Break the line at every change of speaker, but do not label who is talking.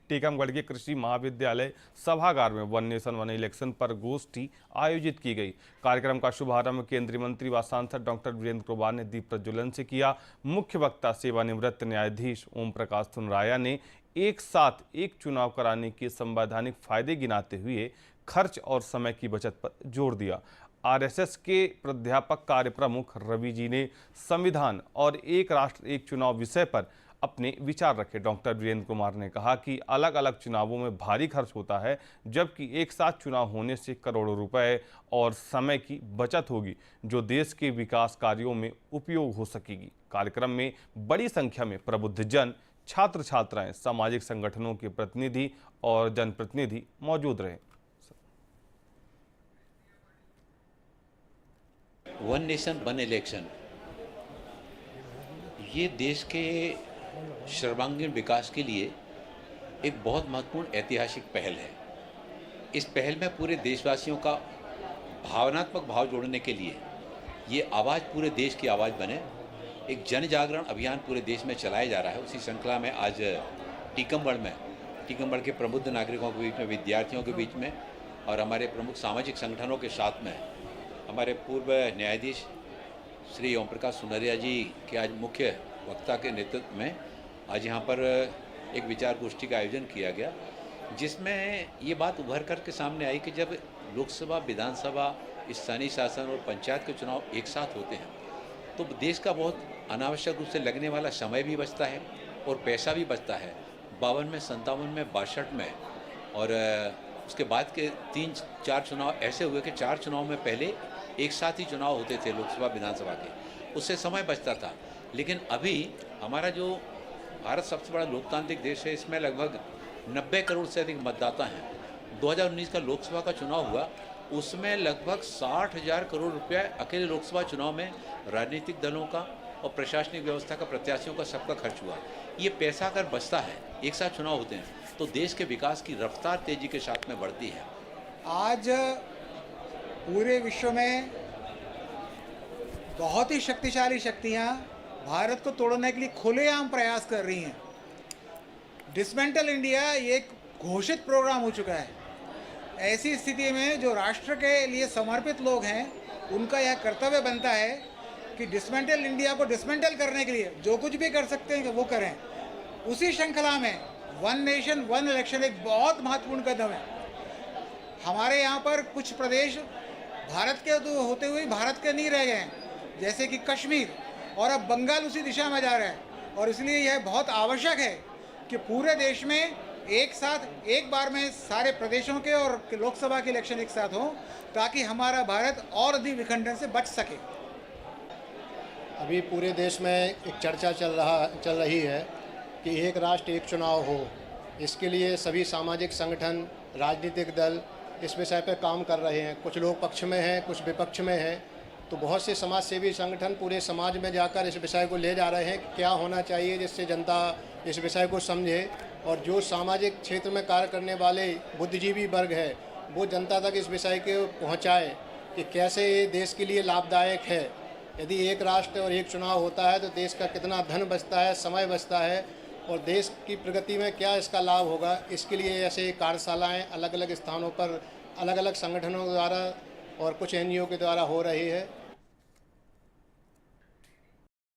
टीकमगढ़ के कृषि महाविद्यालय सभागार में वन नेशन वन इलेक्शन पर गोष्ठी आयोजित की गई। कार्यक्रम का शुभारंभ केंद्रीय मंत्री व सांसद डॉक्टर वीरेंद्र कुमार ने दीप प्रज्वलन से किया। मुख्य वक्ता सेवानिवृत्त न्यायाधीश ओम प्रकाश सुनराया ने एक साथ एक चुनाव कराने के संवैधानिक फायदे गिनाते हुए खर्च और समय की बचत पर जोर दिया। आरएसएस के प्राध्यापक कार्य प्रमुख रवि जी ने संविधान और एक राष्ट्र एक चुनाव विषय पर अपने विचार रखे। डॉक्टर वीरेंद्र कुमार ने कहा कि अलग अलग चुनावों में भारी खर्च होता है, जबकि एक साथ चुनाव होने से करोड़ों रुपए और समय की बचत होगी, जो देश के विकास कार्यों में उपयोग हो सकेगी। कार्यक्रम में बड़ी संख्या में प्रबुद्धजन, छात्र छात्राएं, सामाजिक संगठनों के प्रतिनिधि और जनप्रतिनिधि मौजूद रहे।
वन नेशन वन इलेक्शन ये देश के सर्वांगीण विकास के लिए एक बहुत महत्वपूर्ण ऐतिहासिक पहल है। इस पहल में पूरे देशवासियों का भावनात्मक भाव जोड़ने के लिए ये आवाज़ पूरे देश की आवाज़ बने, एक जन जागरण अभियान पूरे देश में चलाया जा रहा है। उसी श्रृंखला में आज टीकमगढ़ के प्रबुद्ध नागरिकों के बीच में, विद्यार्थियों के बीच में और हमारे प्रमुख सामाजिक संगठनों के साथ में हमारे पूर्व न्यायाधीश श्री ओम प्रकाश सुनरिया जी के आज मुख्य वक्ता के नेतृत्व में आज यहाँ पर एक विचार गोष्ठी का आयोजन किया गया, जिसमें ये बात उभर कर के सामने आई कि जब लोकसभा, विधानसभा, स्थानीय शासन और पंचायत के चुनाव एक साथ होते हैं तो देश का बहुत अनावश्यक रूप से लगने वाला समय भी बचता है और पैसा भी बचता है। 52 में, 57 में, 62 में और उसके बाद के 3-4 चुनाव ऐसे हुए कि 4 चुनाव में पहले एक साथ ही चुनाव होते थे लोकसभा, विधानसभा के, उससे समय बचता था। लेकिन अभी हमारा जो भारत सबसे बड़ा लोकतांत्रिक देश है, इसमें लगभग 90 करोड़ से अधिक मतदाता हैं। 2019 का लोकसभा का चुनाव हुआ, उसमें लगभग 60,000 करोड़ रुपया अकेले लोकसभा चुनाव में राजनीतिक दलों का और प्रशासनिक व्यवस्था का, प्रत्याशियों का, सबका खर्च हुआ। ये पैसा अगर बचता है, एक साथ चुनाव होते हैं, तो देश के विकास की रफ्तार तेजी के साथ में बढ़ती है।
आज पूरे विश्व में बहुत ही शक्तिशाली शक्तियां भारत को तोड़ने के लिए खुलेआम प्रयास कर रही हैं। डिसमेंटल इंडिया ये एक घोषित प्रोग्राम हो चुका है। ऐसी स्थिति में जो राष्ट्र के लिए समर्पित लोग हैं, उनका यह कर्तव्य बनता है कि डिसमेंटल इंडिया को डिसमेंटल करने के लिए जो कुछ भी कर सकते हैं वो करें। उसी श्रृंखला में वन नेशन वन इलेक्शन एक बहुत महत्वपूर्ण कदम है। हमारे यहाँ पर कुछ प्रदेश भारत के तो होते हुए भारत के नहीं रह गए हैं, जैसे कि कश्मीर, और अब बंगाल उसी दिशा में जा रहा है। और इसलिए यह बहुत आवश्यक है कि पूरे देश में एक साथ एक बार में सारे प्रदेशों के और लोकसभा के इलेक्शन एक साथ हों, ताकि हमारा भारत और अधिक विखंडन से बच सके।
अभी पूरे देश में एक चर्चा चल रही है कि एक राष्ट्र एक चुनाव हो। इसके लिए सभी सामाजिक संगठन, राजनीतिक दल इस विषय पर काम कर रहे हैं। कुछ लोग पक्ष में हैं, कुछ विपक्ष में हैं। तो बहुत से समाज सेवी संगठन पूरे समाज में जाकर इस विषय को ले जा रहे हैं कि क्या होना चाहिए, जिससे जनता इस विषय को समझे और जो सामाजिक क्षेत्र में कार्य करने वाले बुद्धिजीवी वर्ग है वो जनता तक इस विषय को पहुंचाए कि कैसे ये देश के लिए लाभदायक है। यदि एक राष्ट्र और एक चुनाव होता है तो देश का कितना धन बचता है, समय बचता है और देश की प्रगति में क्या इसका लाभ होगा। इसके लिए ऐसे कार्यशालाएँ अलग अलग स्थानों पर अलग अलग संगठनों द्वारा और कुछ NGO के द्वारा हो रही है।